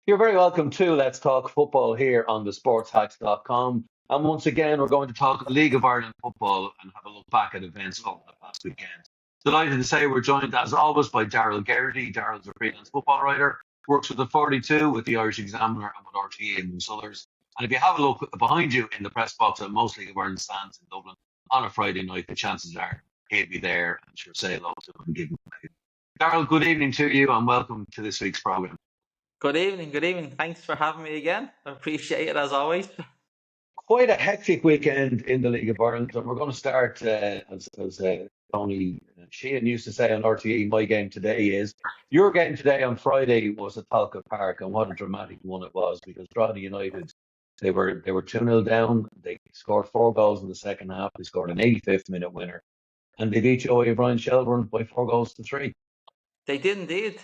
You're very welcome to Let's Talk Football here on the sportshacks.com. And once again, we're going to talk League of Ireland football and have a look back at events over the past weekend. Delighted to say we're joined, as always, by Daryl Geraghty. Daryl's a freelance football writer, works with the 42, with the Irish Examiner, and with RTE, amongst others. And if you have a look behind you in the press box at most League of Ireland stands in Dublin on a Friday night, the chances are he'll be there and sure say hello to him and give him a wave. Daryl, good evening to you and welcome to this week's programme. Good evening, good evening. Thanks for having me again. I appreciate it as always. Quite a hectic weekend in the League of Ireland, and we're going to start as Tony Sheehan used to say on RTE. My game today is your game today on Friday was at Talca Park, and what a dramatic one it was because Drogheda United they were 2-0 down. They scored 4 goals in the second half. They scored an 85th minute winner, and they beat Joey O'Brien Shelburne by 4 goals to 3. They did indeed.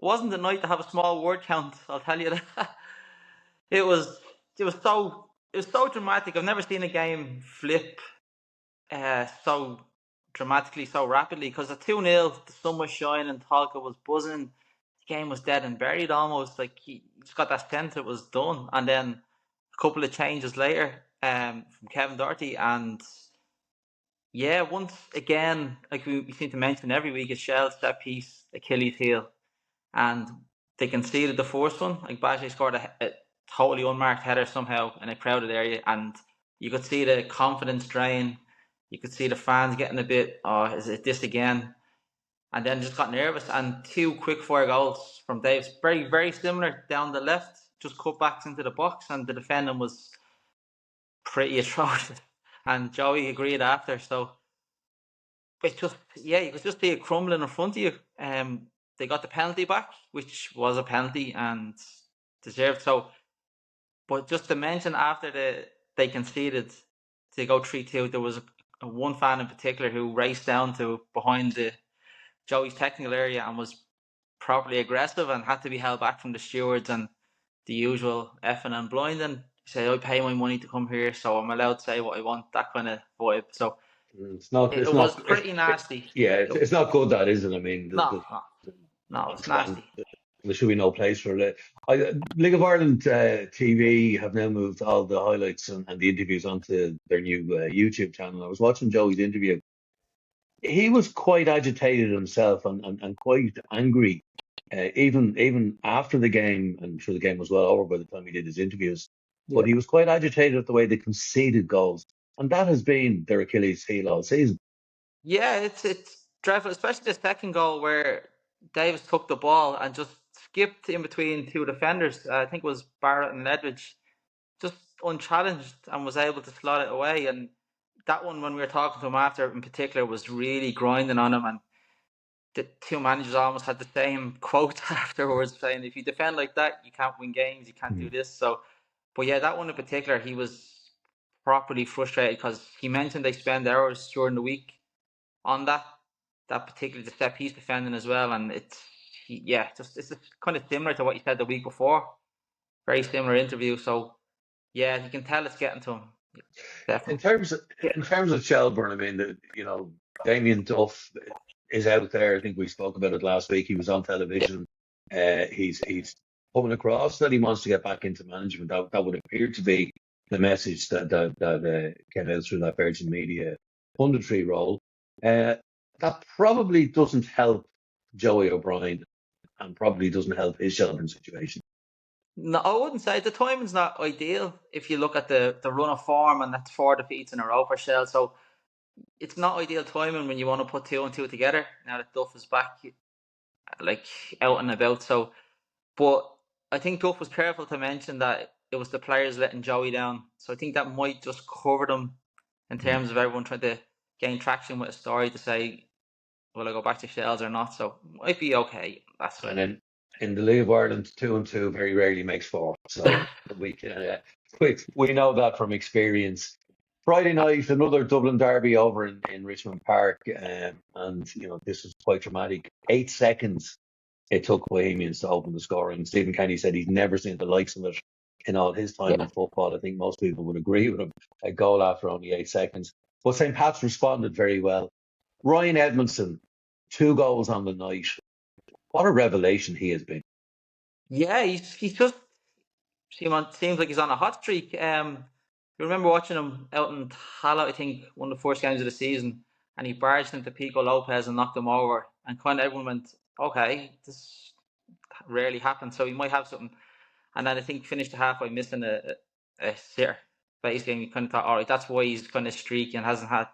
Wasn't the night to have a small word count, I'll tell you that. It was it was so dramatic. I've never seen a game flip so dramatically, so rapidly. Because at 2-0, the sun was shining, Talca was buzzing, the game was dead and buried almost. Like you just got that sense it was done. And then a couple of changes later, from Kevin Doherty, and yeah, once again, like we seem to mention every week, it's Shell's set piece, Achilles heel, and they conceded the first one. Like Bashi scored a totally unmarked header somehow in a crowded area, and you could see the confidence drain. You could see the fans getting a bit, oh, is it this again? And then just got nervous. And two quick fire goals from Dave's, very very similar down the left, just cutbacks into the box, and the defending was pretty atrocious. And Joey agreed after, so it's just, yeah, you could just see it crumbling in front of you. They got the penalty back, which was a penalty and deserved so. But just to mention, after they conceded to go 3-2, there was a one fan in particular who raced down to behind the Joey's technical area and was properly aggressive and had to be held back from the stewards and the usual effing and blinding. He said, I pay my money to come here, so I'm allowed to say what I want, that kind of vibe. So It's not. it It's was not. pretty nasty. Yeah, it's not good. That isn't. I mean, No, no, no, it's and nasty. there should be no place for it. League of Ireland TV have now moved all the highlights and the interviews onto their new YouTube channel. I was watching Joey's interview. He was quite agitated himself and quite angry, even after the game. I'm sure the game was well over by the time he did his interviews. Yeah. But he was quite agitated at the way they conceded goals, and that has been their Achilles heel all season. Yeah, it's dreadful, especially the second goal where Davis took the ball and just skipped in between two defenders. I think it was Barrett and Ledwidge, just unchallenged, and was able to slot it away. And that one, when we were talking to him after in particular, was really grinding on him. And the two managers almost had the same quote afterwards, saying, if you defend like that, you can't win games, you can't do this. So, but yeah, that one in particular, he was properly frustrated because he mentioned they spend hours during the week on that particular the set piece defending as well, and it's kind of similar to what he said the week before. Very similar interview, so yeah, you can tell it's getting to him. Definitely. In terms of Shelburne, I mean, Damien Duff is out there. I think we spoke about it last week. He was on television. He's coming across that he wants to get back into management. That would appear to be the message that came out through that Virgin Media punditry role. That probably doesn't help Joey O'Brien and probably doesn't help his Shelburne situation. No, I wouldn't say the timing's not ideal if you look at the run of form, and that's 4 defeats in a row for Shell. So it's not ideal timing when you want to put 2 and 2 together. Now that Duff is back, like out and about. So, but I think Duff was careful to mention that it was the players letting Joey down. So I think that might just cover them in terms of everyone trying to gain traction with a story to say, will I go back to Shells or not? So it might be okay. That's And right. then in the League of Ireland, 2 and 2 very rarely makes 4. So we know that from experience. Friday night, another Dublin derby over in Richmond Park, and this was quite dramatic. 8 seconds it took Bohemians to open the scoring. Stephen Kenny said he's never seen the likes of it in all his time in football. I think most people would agree with him. A goal after only 8 seconds. But St. Pat's responded very well. Ryan Edmondson, 2 goals on the night. What a revelation he has been. Yeah, he's just seems like he's on a hot streak. You remember watching him out in Hala, I think, one of the first games of the season, and he barged into Pico Lopez and knocked him over, and kind of everyone went, "Okay, this rarely happens, so he might have something." And then I think finished the halfway missing a sitter base game. You kind of thought, all right, that's why he's kind of streaky and hasn't had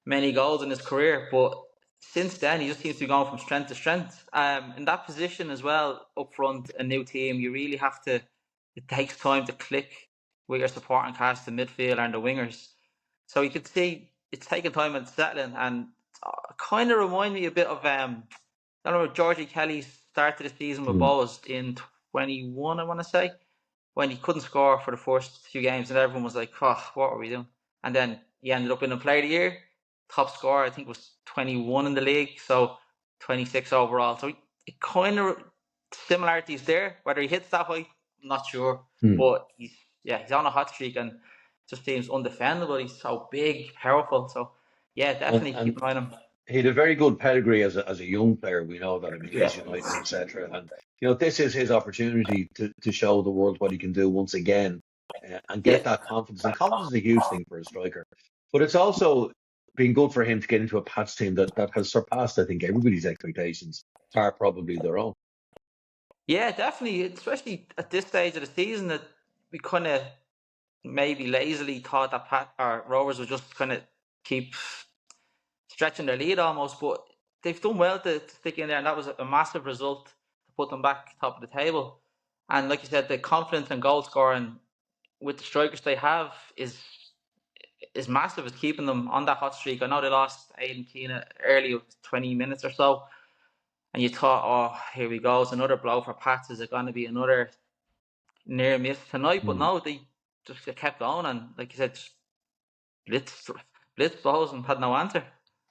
many goals in his career. But since then, he just seems to be going from strength to strength. In that position as well, up front, a new team, you really have to. It takes time to click with your supporting cast, the midfield and the wingers. So you could see it's taking time and settling, and kind of remind me a bit of I don't know, Georgie Kelly started the season with Mm. Bows in 21, I want to say, when he couldn't score for the first few games, and everyone was like, "Oh, what are we doing?" And then he ended up in the Player of the Year, top scorer. I think was 21 in the league, so 26 overall. So it kind of similarities there. Whether he hits that height, I'm not sure, Mm. but he's on a hot streak and just seems undefendable. He's so big, powerful. So yeah, definitely keep And an eye on him. he had a very good pedigree as a young player. We know that. I mean, Yeah, Leeds United, etc. And this is his opportunity to show the world what he can do once again, and yeah. get that confidence. And confidence is a huge thing for a striker. But it's also been good for him to get into a Pats team that has surpassed, I think, everybody's expectations, far probably their own. Yeah, definitely. Especially at this stage of the season, that we kind of maybe lazily thought that Pat or Rovers would just kind of keep stretching their lead almost, but they've done well to stick in there, and that was a massive result to put them back top of the table. And like you said, the confidence and goal scoring with the strikers they have is massive. It's keeping them on that hot streak. I know they lost Aidan Keena early, 20 minutes or so, and you thought, oh, here we go, it's another blow for Pats. Is it going to be another near miss tonight? But Mm. no, they just kept going, and like you said, just blitz, blitz balls and had no answer.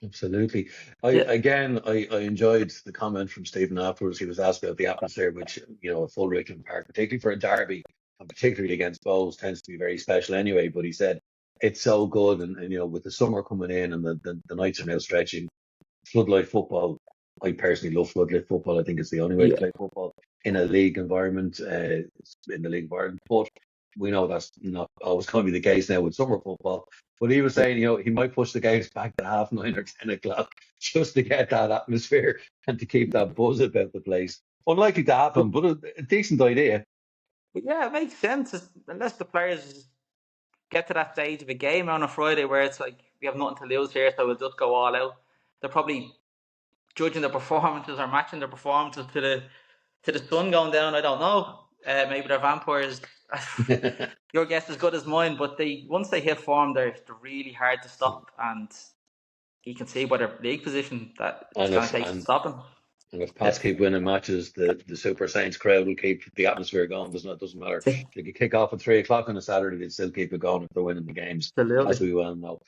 Absolutely. I Yeah, again, I enjoyed the comment from Stephen afterwards. He was asked about the atmosphere, which a full Richmond Park, particularly for a derby, and particularly against Bows, tends to be very special anyway. But he said it's so good, and with the summer coming in and the nights are now stretching, floodlight football. I personally love floodlight football. I think it's the only way to yeah. play football in a league environment, in the league environment. But we know that's not always going to be the case now with summer football. But he was saying, he might push the games back to 9:30 or 10 o'clock just to get that atmosphere and to keep that buzz about the place. Unlikely to happen, but a decent idea. But yeah, it makes sense unless the players get to that stage of a game on a Friday where it's like we have nothing to lose here, so we'll just go all out. They're probably judging their performances or matching their performances to the sun going down. I don't know. Maybe they're vampires. Your guess is good as mine. But they once they hit form, they're really hard to stop, and you can see by their league position that it's and going if to take some and stopping. And if Yeah, Pats keep winning matches, the Super Saints crowd will keep the atmosphere going. Doesn't matter. They could kick off at 3 o'clock on a Saturday, they'd still keep it going if they're winning the games, as absolutely. we well know.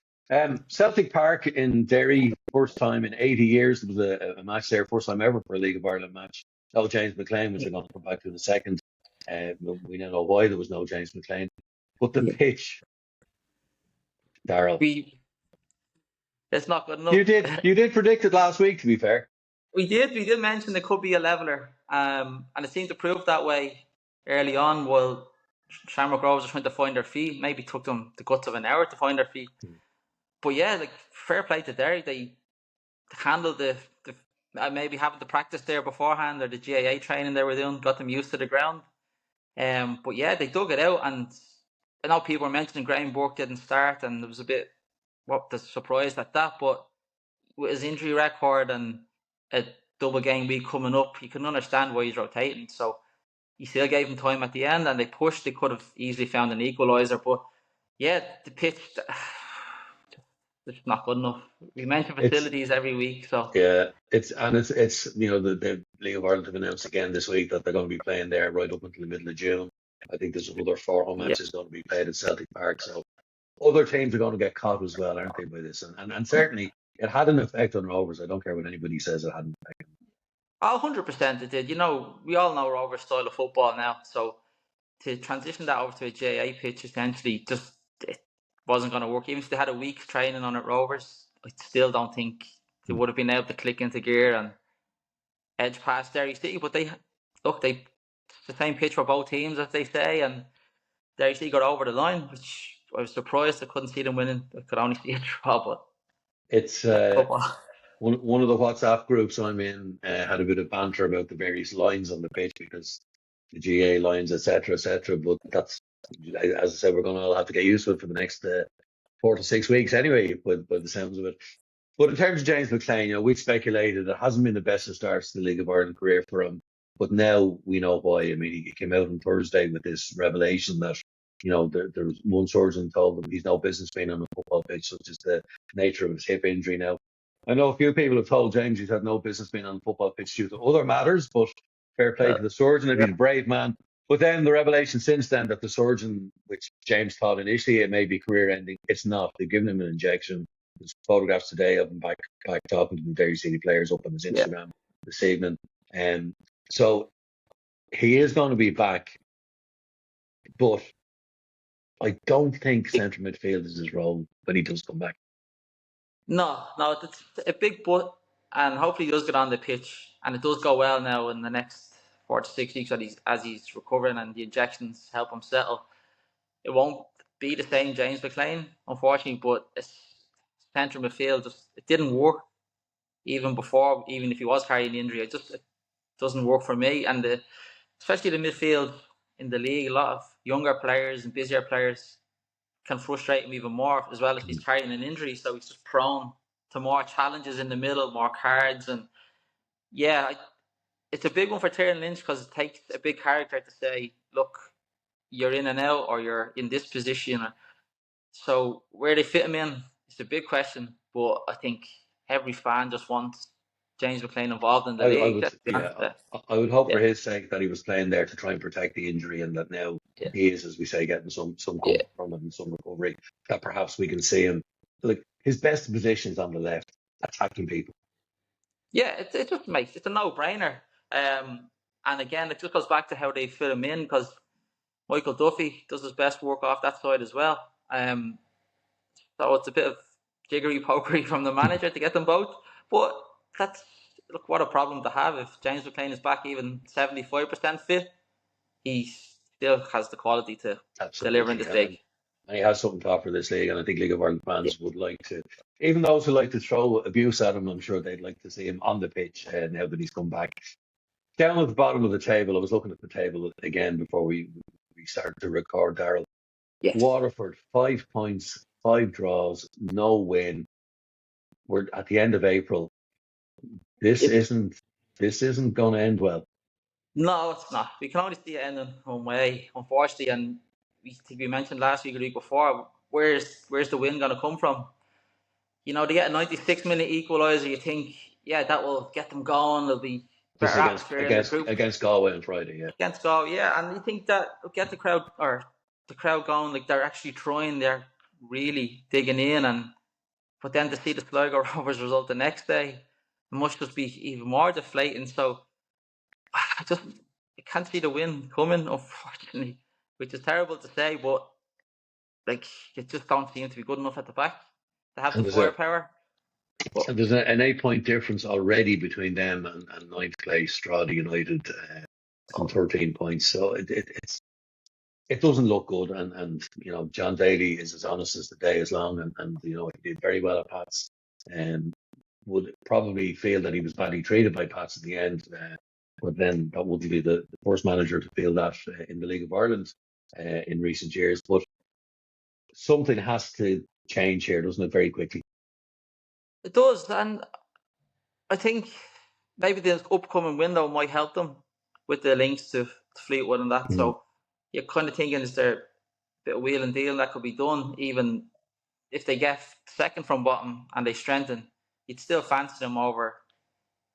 Celtic Park in Derry, first time in 80 years. There was a match there, first time ever for a League of Ireland match. No James McLean, which I'm going to come back to in a second. We now know why there was no James McLean. But the Yeah. pitch, Daryl, We It's not good enough. you did predict it last week, to be fair. We did mention there could be a leveler, and it seemed to prove that way early on. While Shamrock Rovers were trying to find their feet, maybe took them the guts of an hour to find their feet. But yeah, like fair play to Derry, they handled the maybe having to practice there beforehand or the GAA training they were doing got them used to the ground. But yeah, they dug it out, and I know people were mentioning Graham Burke didn't start, and there was a bit the surprise at that, but with his injury record and a double game week coming up, you can understand why he's rotating. So he still gave him time at the end, and they pushed. They could have easily found an equaliser, but yeah, the pitch it's not good enough. We mention It's facilities every week, so Yeah, it's the League of Ireland have announced again this week that they're going to be playing there right up until the middle of June. I think there's another four home yeah. matches going to be played at Celtic Park. So other teams are going to get caught as well, aren't they, by this? And certainly it had an effect on Rovers. I don't care what anybody says, it had an effect. Oh, 100% it did. We all know Rover's style of football now, so to transition that over to a JA pitch essentially just it wasn't going to work. Even if they had a week's training on it, Rovers, I still don't think they would have been able to click into gear and edge past Derry City. But they the same pitch for both teams, as they say, and they actually got over the line, which I was surprised. I couldn't see them winning. I could only see a draw, but It's that's football. one of the WhatsApp groups I'm in had a bit of banter about the various lines on the pitch because the GA lines, etc., etc. But that's, as I said, we're going to all have to get used to it for the next 4 to 6 weeks anyway, by the sounds of it. But in terms of James McClean, we've speculated it hasn't been the best of starts to the League of Ireland career for him. But now we know why. I mean, he came out on Thursday with this revelation that, there was one surgeon told him he's no business being on a football pitch, such as the nature of his hip injury now. I know a few people have told James he's had no business being on a football pitch due to other matters, but fair play Uh, to the surgeon if yeah, he's a brave man. But then the revelation since then that the surgeon, which James thought initially it may be career ending, it's not. They've given him an injection. There's photographs today of him back talking to the very senior players up on his yeah. Instagram this evening. So he is going to be back, but I don't think centre midfield is his role when he does come back. No, it's a big but, and hopefully he does get on the pitch, and it does go well now in the next 4 to 6 weeks as he's recovering and the injections help him settle. It won't be the same James McClean, unfortunately, but it's centre midfield just it didn't work even before, even if he was carrying the injury. It doesn't work for me, and especially the midfield in the league, a lot of younger players and busier players can frustrate him even more, as well as he's carrying an injury, so he's just prone to more challenges in the middle, more cards, and yeah, it's a big one for Tyrone Lynch because it takes a big character to say, look, you're in and out, or you're in this position. So where they fit him in is a big question, but I think every fan just wants James McClean involved in the I league. would, yeah, Yeah, I would hope yeah, for his sake that he was playing there to try and protect the injury, and that now yeah, he is, as we say, getting some yeah. comfort from it and some recovery. That perhaps we can see him, like his best position is on the left, attacking people. Yeah, it just makes it's a no brainer. And again, it just goes back to how they fit him in because Michael Duffy does his best work off that side as well. So it's a bit of jiggery pokery from the manager to get them both. But that's look what a problem to have if James McClean is back even 75% fit. He still has the quality to deliver in Absolutely, this yeah. league. And he has something to offer this league, and I think League of Ireland Yeah, fans would like to, even those who like to throw abuse at him, I'm sure they'd like to see him on the pitch now that he's come back. Down at the bottom of the table, I was looking at the table again before we started to record, Daryl. yes. Waterford, 5 points, 5 draws, no win. We're at the end of April. This It, isn't this isn't going to end well. no, it's not. We can only see it ending one way, unfortunately. And we mentioned last week or the week before, where's the win going to come from? They get a 96-minute equaliser. You think, yeah, that will get them going. There'll be This is better against atmosphere in the against group against Galway on Friday, yeah. against goal. Yeah, and you think that will get the crowd going. Like they're actually trying. They're really digging in, but then to see the Sligo Rovers result the next day, it must just be even more deflating. So I can't see the win coming, unfortunately, which is terrible to say, but like it just don't seem to be good enough at the back to have the And there's a firepower. But and there's an 8 point difference already between them and ninth place Strada United on 13 points. So it doesn't look good, and John Daly is as honest as the day is long, and he did very well at Pats, and would probably feel that he was badly treated by Pats at the end, but then that wouldn't be the first manager to feel that in the League of Ireland in recent years. But something has to change here, doesn't it, very quickly? it does, and I think maybe the upcoming window might help them with the links to Fleetwood and that. Mm. So you're kind of thinking, is there a bit of wheel and deal that could be done? Even if they get second from bottom and they strengthen, you'd still fancy them over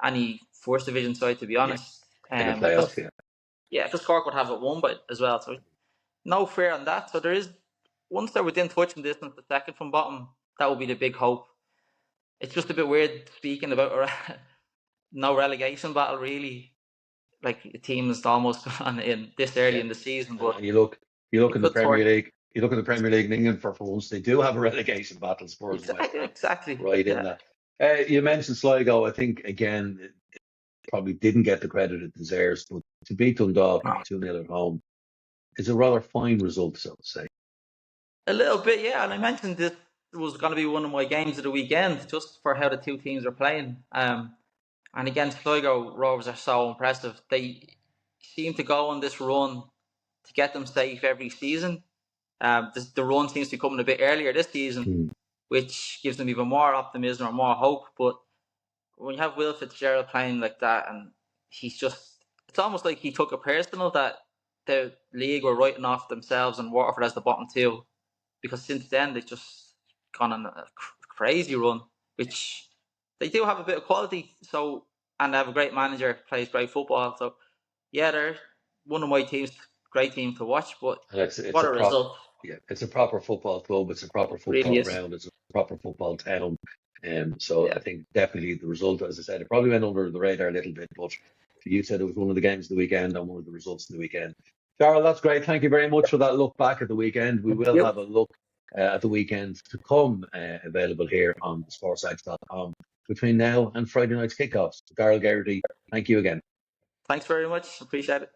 any first division side, to be Yeah, honest. in a Because playoff, yeah. yeah, because Cork would have it won by as well. So no fear on that. So there is once they're within touching distance, the second from bottom, that will be the big hope. It's just a bit weird speaking about no relegation battle really. Like the team is almost gone in this early Yeah. in the season, And but you look it in the could sort Premier League. You look in the Premier League in England for once they do have a relegation battle. Spurs and West Ham exactly. right in Yeah, that. You mentioned Sligo. I think again probably didn't get the credit it deserves, but to beat Dundalk No. 2-0 at home is a rather fine result, so to say. A little bit, yeah. And I mentioned this was going to be one of my games of the weekend, just for how the two teams are playing. And again, Sligo Rovers are so impressive. They seem to go on this run to get them safe every season. The run seems to be coming a bit earlier this season, Mm. which gives them even more optimism or more hope. But when you have Will Fitzgerald playing like that, and he's just, it's almost like he took it personal that the league were writing off themselves and Waterford as the bottom two, because since then they've just gone on a crazy run, which they do have a bit of quality. So, and they have a great manager, plays great football. So, yeah, they're one of my teams, great team to watch. But And it's what a a result, it's a proper football club. It's a proper really football is. ground. It's a proper football town. So Yeah. I think definitely the result, as I said, it probably went under the radar a little bit, but you said it was one of the games of the weekend and one of the results of the weekend. Charles, that's great. Thank you very much for that look back at the weekend. We will Yep. have a look at the weekend to come available here on sportsex.com between now and Friday night's kickoffs. Darrell Garrity, thank you again. Thanks very much. Appreciate it.